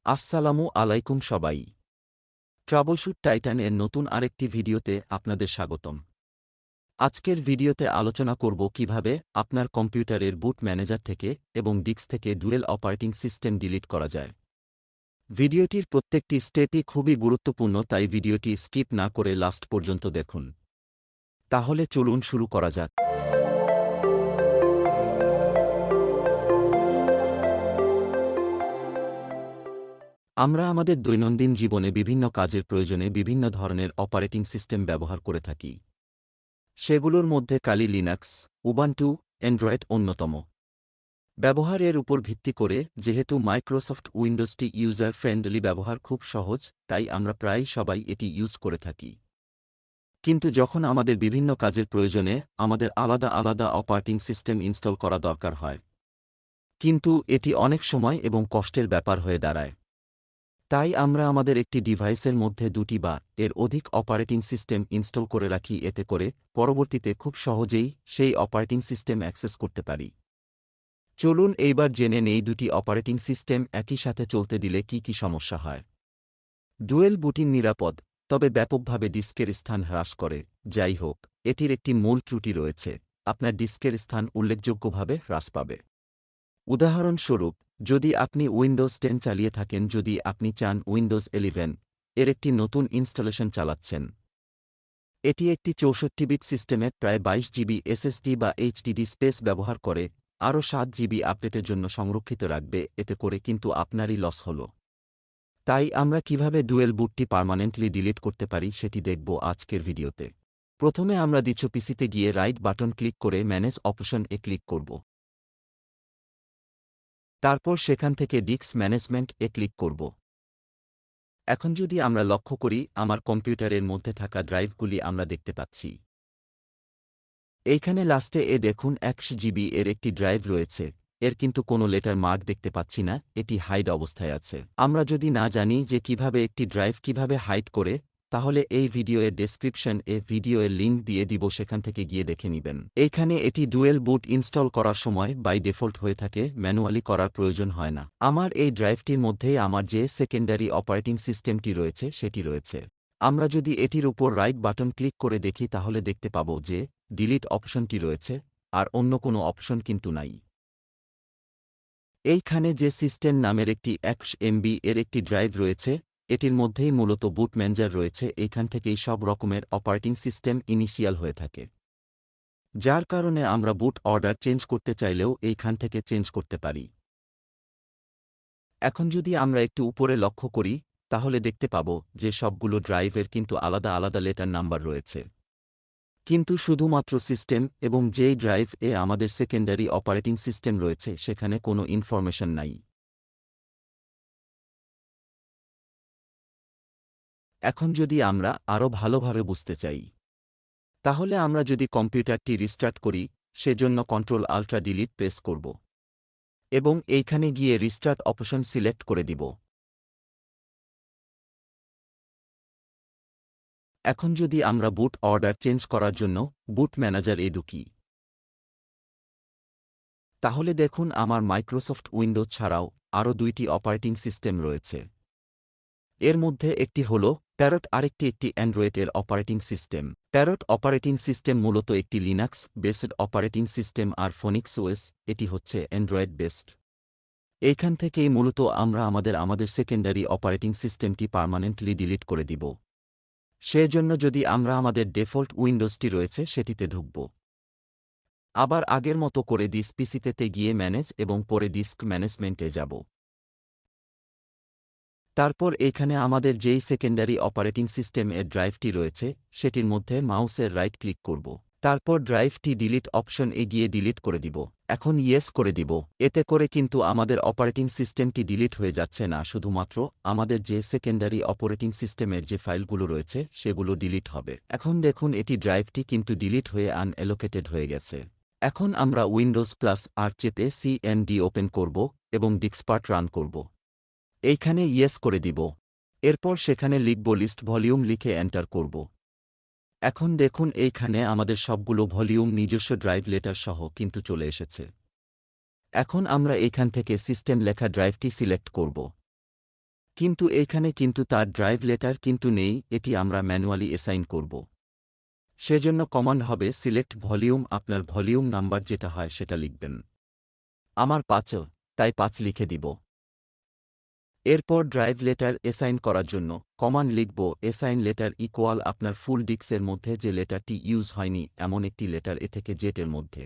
আসসালামু আলাইকুম সবাই। ট্রাবলশুট টাইটান এর নতুন আরেকটি ভিডিওতে আপনাদের স্বাগতম। আজকের ভিডিওতে আলোচনা করব কিভাবে আপনার কম্পিউটারের বুট ম্যানেজার থেকে এবং ডিস্ক থেকে ডুয়েল অপারেটিং সিস্টেম ডিলিট করা যায়। ভিডিওটির প্রত্যেকটি স্টেপই খুবই গুরুত্বপূর্ণ, তাই ভিডিওটি স্কিপ না করে লাস্ট পর্যন্ত দেখুন। তাহলে চলুন শুরু করা যাক। আমরা আমাদের দৈনন্দিন জীবনে বিভিন্ন কাজের প্রয়োজনে বিভিন্ন ধরনের অপারেটিং সিস্টেম ব্যবহার করে থাকি। সেগুলোর মধ্যে কালি লিনাক্স, উবান্টু, অ্যান্ড্রয়েড অন্যতম। ব্যবহারের উপর ভিত্তি করে যেহেতু মাইক্রোসফট উইন্ডোজটি ইউজার ফ্রেন্ডলি ব্যবহার খুব সহজ, তাই আমরা প্রায় সবাই এটি ইউজ করে থাকি। কিন্তু যখন আমাদের বিভিন্ন কাজের প্রয়োজনে আমাদের আলাদা আলাদা অপারেটিং সিস্টেম ইনস্টল করা দরকার হয়, কিন্তু এটি অনেক সময় এবং কষ্টের ব্যাপার হয়ে দাঁড়ায়। তাই আমরা আমাদের একটি ডিভাইসের মধ্যে দুটি বা এর অধিক অপারেটিং সিস্টেম ইনস্টল করে রাখি, এতে করে পরবর্তীতে খুব সহজেই সেই অপারেটিং সিস্টেম অ্যাক্সেস করতে পারি। চলুন এইবার জেনে নেই দুটি অপারেটিং সিস্টেম একই সাথে চলতে দিলে কি কি সমস্যা হয়। ডুয়েল বুটিং নিরাপদ, তবে ব্যাপকভাবে ডিস্কের স্থান হ্রাস করে। যাই হোক, এটির একটি মূল ত্রুটি রয়েছে, আপনার ডিস্কের স্থান উল্লেখযোগ্যভাবে হ্রাস পাবে। উদাহরণস্বরূপ, যদি আপনি উইন্ডোজ 10 চালিয়ে থাকেন, যদি আপনি চান উইন্ডোজ 11 এর একটি নতুন ইনস্টলেশন চালাচ্ছেন, এটি একটি 64 বিট সিস্টেমে প্রায় 22 জিবি এসএসডি বা এইচডিডি স্পেস ব্যবহার করে, আরও 7 জিবি আপডেটের জন্য সংরক্ষিত রাখবে, এতে করে কিন্তু আপনারই লস হল। তাই আমরা কিভাবে ডুয়েল বুটটি পার্মানেন্টলি ডিলিট করতে পারি সেটি দেখব আজকের ভিডিওতে। প্রথমে আমরা পিসিতে গিয়ে রাইট বাটন ক্লিক করে ম্যানেজ অপশন এ ক্লিক করব। তারপর সেখান থেকে ডিস্ক ম্যানেজমেন্ট এ ক্লিক করব। এখন যদি আমরা লক্ষ্য করি, আমার কম্পিউটারের মধ্যে থাকা ড্রাইভগুলি আমরা দেখতে পাচ্ছি। এইখানে লাস্টে দেখুন 1 জিবি এর একটি ড্রাইভ রয়েছে, এর কিন্তু কোনো লেটার মার্ক দেখতে পাচ্ছি না, এটি হাইড অবস্থায় আছে। আমরা যদি না জানি যে কিভাবে একটি ড্রাইভ কিভাবে হাইড করে, তাহলে এই ভিডিওর ডেসক্রিপশন ভিডিওর লিঙ্ক দিয়ে দিব, সেখান থেকে গিয়ে দেখে নেবেন। এইখানে এটি ডুয়েল বুট ইনস্টল করার সময় বাই ডিফল্ট হয়ে থাকে, ম্যানুয়ালি করার প্রয়োজন হয় না। আমার এই ড্রাইভটির মধ্যেই আমার যে সেকেন্ডারি অপারেটিং সিস্টেমটি রয়েছে সেটি রয়েছে। আমরা যদি এটির উপর রাইট বাটন ক্লিক করে দেখি, তাহলে দেখতে পাব যে ডিলিট অপশনটি রয়েছে, আর অন্য কোনো অপশন কিন্তু নাই। এইখানে যে সিস্টেম নামের একটি 1 এমবি এর একটি ড্রাইভ রয়েছে, এটির মধ্যেই মূলত বুট ম্যানেজার রয়েছে। এইখান থেকেই সব রকমের অপারেটিং সিস্টেম ইনিশিয়াল হয়ে থাকে, যার কারণে আমরা বুট অর্ডার চেঞ্জ করতে চাইলেও এইখান থেকে চেঞ্জ করতে পারি। এখন যদি আমরা একটু উপরে লক্ষ্য করি, তাহলে দেখতে পাব যে সবগুলো ড্রাইভের কিন্তু আলাদা আলাদা লেটার নাম্বার রয়েছে, কিন্তু শুধুমাত্র সিস্টেম এবং যেই ড্রাইভ আমাদের সেকেন্ডারি অপারেটিং সিস্টেম রয়েছে সেখানে কোনো ইনফরমেশন নাই। এখন যদি আমরা আরও ভালোভাবে বুঝতে চাই, তাহলে আমরা যদি কম্পিউটারটি রিস্টার্ট করি, সেজন্য কন্ট্রোল আল্ট্রা ডিলিট প্রেস করব এবং এইখানে গিয়ে রিস্টার্ট অপশন সিলেক্ট করে দিব। এখন যদি আমরা বুট অর্ডার চেঞ্জ করার জন্য বুট ম্যানেজার ঢুকি, তাহলে দেখুন আমার মাইক্রোসফট উইন্ডোজ ছাড়াও আরও দুইটি অপারেটিং সিস্টেম রয়েছে। এর মধ্যে একটি হল প্যারট, আরেকটি একটি অ্যান্ড্রয়েডের operating system. Parrot operating system মূলত একটি লিনাক্স বেসড অপারেটিং সিস্টেম, আর ফোনিক্স ওএস এটি হচ্ছে অ্যান্ড্রয়েড বেসড। এইখান থেকেই মূলত আমরা আমাদের সেকেন্ডারি অপারেটিং সিস্টেমটি পার্মানেন্টলি ডিলিট করে দিব। সেজন্য যদি আমরা আমাদের ডিফল্ট উইন্ডোজটি রয়েছে সেটিতে ঢুকব, আবার আগের মতো করে পিসিতে গিয়ে ম্যানেজ এবং পরে ডিস্ক ম্যানেজমেন্টে যাব। তারপর এখানে আমাদের যেই সেকেন্ডারি অপারেটিং সিস্টেম এর ড্রাইভটি রয়েছে সেটির মধ্যে মাউসের রাইট ক্লিক করব। তারপর ড্রাইভটি ডিলিট অপশন গিয়ে ডিলিট করে দিব। এখন ইয়েস করে দিব। এতে করে কিন্তু আমাদের অপারেটিং সিস্টেমটি ডিলিট হয়ে যাচ্ছে না, শুধুমাত্র আমাদের যে সেকেন্ডারি অপারেটিং সিস্টেমের যে ফাইলগুলো রয়েছে সেগুলো ডিলিট হবে। এখন দেখুন এটি ড্রাইভটি কিন্তু ডিলিট হয়ে আনএলোকেটেড হয়ে গেছে। এখন আমরা উইন্ডোজ প্লাস আর চেপে সিএমডি ওপেন করব এবং ডিস্কপার্ট রান করব। এইখানে ইয়েস করে দিব। এরপর সেখানে লিখব লিস্ট ভলিউম, লিখে এন্টার করব। এখন দেখুন এইখানে আমাদের সবগুলো ভলিউম নিজস্ব ড্রাইভ লেটার সহ কিন্তু চলে এসেছে। এখন আমরা এইখান থেকে সিস্টেম লেখা ড্রাইভটি সিলেক্ট করব। কিন্তু এইখানে কিন্তু তার ড্রাইভ লেটার কিন্তু নেই, এটি আমরা ম্যানুয়ালি অ্যাসাইন করব। সেজন্য কমান্ড হবে সিলেক্ট ভলিউম, আপনার ভলিউম নাম্বার যেটা হয় সেটা লিখবেন। আমার ৫, তাই ৫ লিখে দিব। এরপর ড্রাইভ লেটার অ্যাসাইন করার জন্য কমান্ড লিখব অ্যাসাইন লেটার ইকুয়াল আপনার ফুল ডিস্কের মধ্যে যে লেটারটি ইউজ হয়নি এমন একটি লেটার এ থেকে জেটের মধ্যে।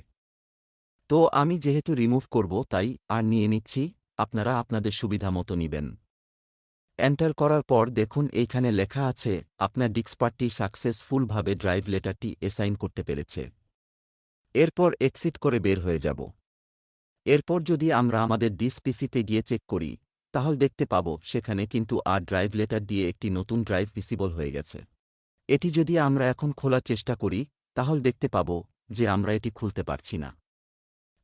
তো আমি যেহেতু রিমুভ করব তাই আর নিয়ে নিচ্ছি, আপনারা আপনাদের সুবিধা মতো নিবেন। এন্টার করার পর দেখুন এইখানে লেখা আছে আপনার ডিস্কপার্টটি সাকসেসফুলভাবে ড্রাইভ লেটারটি অ্যাসাইন করতে পেরেছে। এরপর এক্সিট করে বের হয়ে যাব। এরপর যদি আমরা আমাদের ডিস পিসিতে গিয়ে চেক করি তাহলে দেখতে পাব সেখানে কিন্তু আর ড্রাইভ লেটার দিয়ে একটি নতুন ড্রাইভ ভিসিবল হয়ে গেছে। এটি যদি আমরা এখন খোলার চেষ্টা করি তাহলে দেখতে পাব যে আমরা এটি খুলতে পারছি না,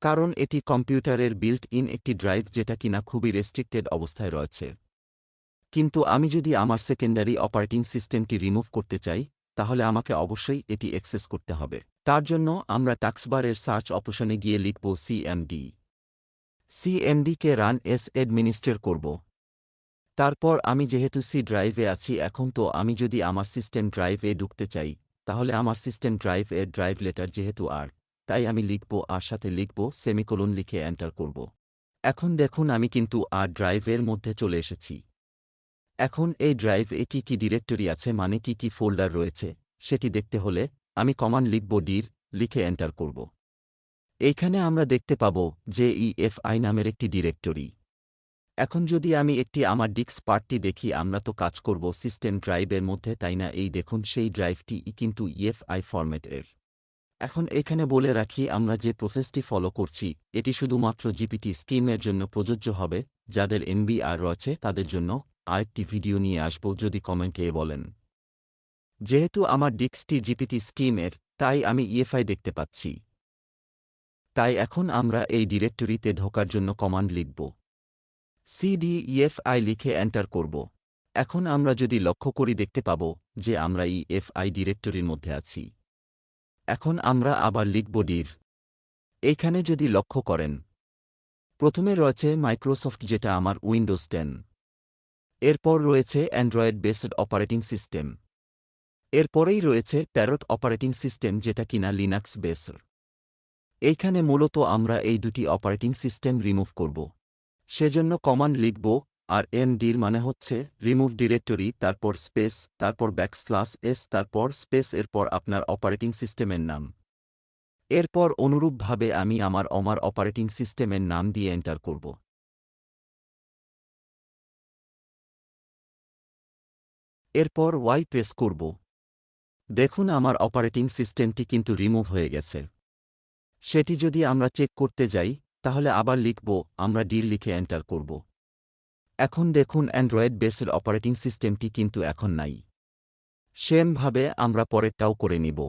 কারণ এটি কম্পিউটারের বিল্ট ইন একটি ড্রাইভ যেটা কিনা খুবই রেস্ট্রিক্টেড অবস্থায় রয়েছে। কিন্তু আমি যদি আমার সেকেন্ডারি অপারেটিং সিস্টেমটি রিমুভ করতে চাই তাহলে আমাকে অবশ্যই এটি অ্যাক্সেস করতে হবে। তার জন্য আমরা টাস্কবারের সার্চ অপশনে গিয়ে লিখব সিএমডি। সিএমডিকে রান এস অ্যাডমিনিস্ট্রেট করব। তারপর আমি যেহেতু সি ড্রাইভে আছি এখন, তো আমি যদি আমার সিস্টেম ড্রাইভে ঢুকতে চাই তাহলে আমার সিস্টেম ড্রাইভ এর ড্রাইভ লেটার যেহেতু আর, তাই আমি লিখব আর সাথে লিখব সেমিকোলন লিখে এন্টার করব। এখন দেখুন আমি কিন্তু আর ড্রাইভের মধ্যে চলে এসেছি। এখন এই ড্রাইভে কি কি ডিরেক্টরি আছে মানে কি কি ফোল্ডার রয়েছে সেটি দেখতে হলে আমি কমান্ড লিখব ডির, লিখে এন্টার করব। এইখানে আমরা দেখতে পাব যে ইএফআই নামের একটি ডিরেক্টরি। এখন যদি আমি একটি আমার ডিস্ক পার্টটি দেখি, আমরা তো কাজ করব সিস্টেম ড্রাইভের মধ্যে, তাই না? এই দেখুন সেই ড্রাইভটি কিন্তু ইএফআই ফরম্যাটের। এখন এখানে বলে রাখি আমরা যে প্রসেসটি ফলো করছি এটি শুধুমাত্র জিপিটি স্কিমের জন্য প্রযোজ্য হবে। যাদের এনবিআর রয়েছে তাদের জন্য আরেকটি ভিডিও নিয়ে আসব যদি কমেন্টে বলেন। যেহেতু আমার ডিস্কটি জিপিটি স্কিমের তাই আমি ইএফআই দেখতে পাচ্ছি, তাই এখন আমরা এই ডিরেক্টরিতে ঢোকার জন্য কমান্ড লিখব সিডিইএফআই লিখে এন্টার করব। এখন আমরা যদি লক্ষ্য করি দেখতে পাব যে আমরা ইএফআই ডিরেক্টরির মধ্যে আছি। এখন আমরা আবার লিখব ডির। এইখানে যদি লক্ষ্য করেন প্রথমে রয়েছে মাইক্রোসফট যেটা আমার উইন্ডোজ 10, এরপর রয়েছে অ্যান্ড্রয়েড বেসড অপারেটিং সিস্টেম, এরপরেই রয়েছে প্যারট অপারেটিং সিস্টেম যেটা কিনা লিনাক্স বেসড। এইখানে মূলত আমরা এই দুটি অপারেটিং সিস্টেম রিমুভ করব। সেজন্য কমান্ড লিখব আর এমডির মানে হচ্ছে রিমুভ ডিরেক্টরি, তারপর স্পেস, তারপর ব্যাকস্ল্যাশ তারপর স্পেস, এরপর আপনার অপারেটিং সিস্টেমের নাম। এরপর অনুরূপভাবে আমি আমার অপারেটিং সিস্টেমের নাম দিয়ে এন্টার করব। এরপর ওয়াই প্রেস করব। দেখুন আমার অপারেটিং সিস্টেমটি কিন্তু রিমুভ হয়ে গেছে। সেটি যদি আমরা চেক করতে যাই তাহলে আবার লিখব আমরা ডির, লিখে এন্টার করব। এখন দেখুন অ্যান্ড্রয়েড বেসড অপারেটিং সিস্টেমটি কিন্তু এখন নাই। সেমভাবে আমরা পরেরটাও করে নিব।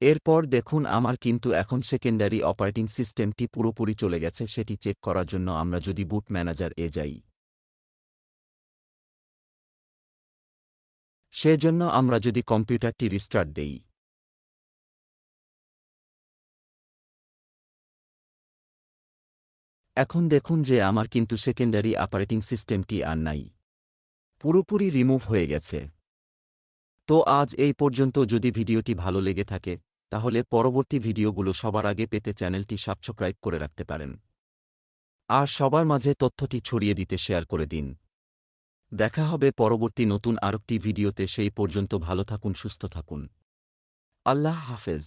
এরপর দেখুন আমার কিন্তু এখন সেকেন্ডারি অপারেটিং সিস্টেমটি পুরোপুরি চলে গেছে। সেটি চেক করার জন্য আমরা যদি বুট ম্যানেজার এ যাই, সেজন্য আমরা যদি কম্পিউটারটি রিস্টার্ট দেই, এখন দেখুন যে আমার কিন্তু সেকেন্ডারি অপারেটিং সিস্টেমটি আর নাই, পুরোপুরি রিমুভ হয়ে গেছে। তো আজ এই পর্যন্ত। যদি ভিডিওটি ভালো লেগে থাকে তাহলে পরবর্তী ভিডিওগুলো সবার আগে পেতে চ্যানেলটি সাবস্ক্রাইব করে রাখতে পারেন, আর সবার মাঝে তথ্যটি ছড়িয়ে দিতে শেয়ার করে দিন। দেখা হবে পরবর্তী নতুন আরেকটি ভিডিওতে। সেই পর্যন্ত ভালো থাকুন, সুস্থ থাকুন। আল্লাহ হাফেজ।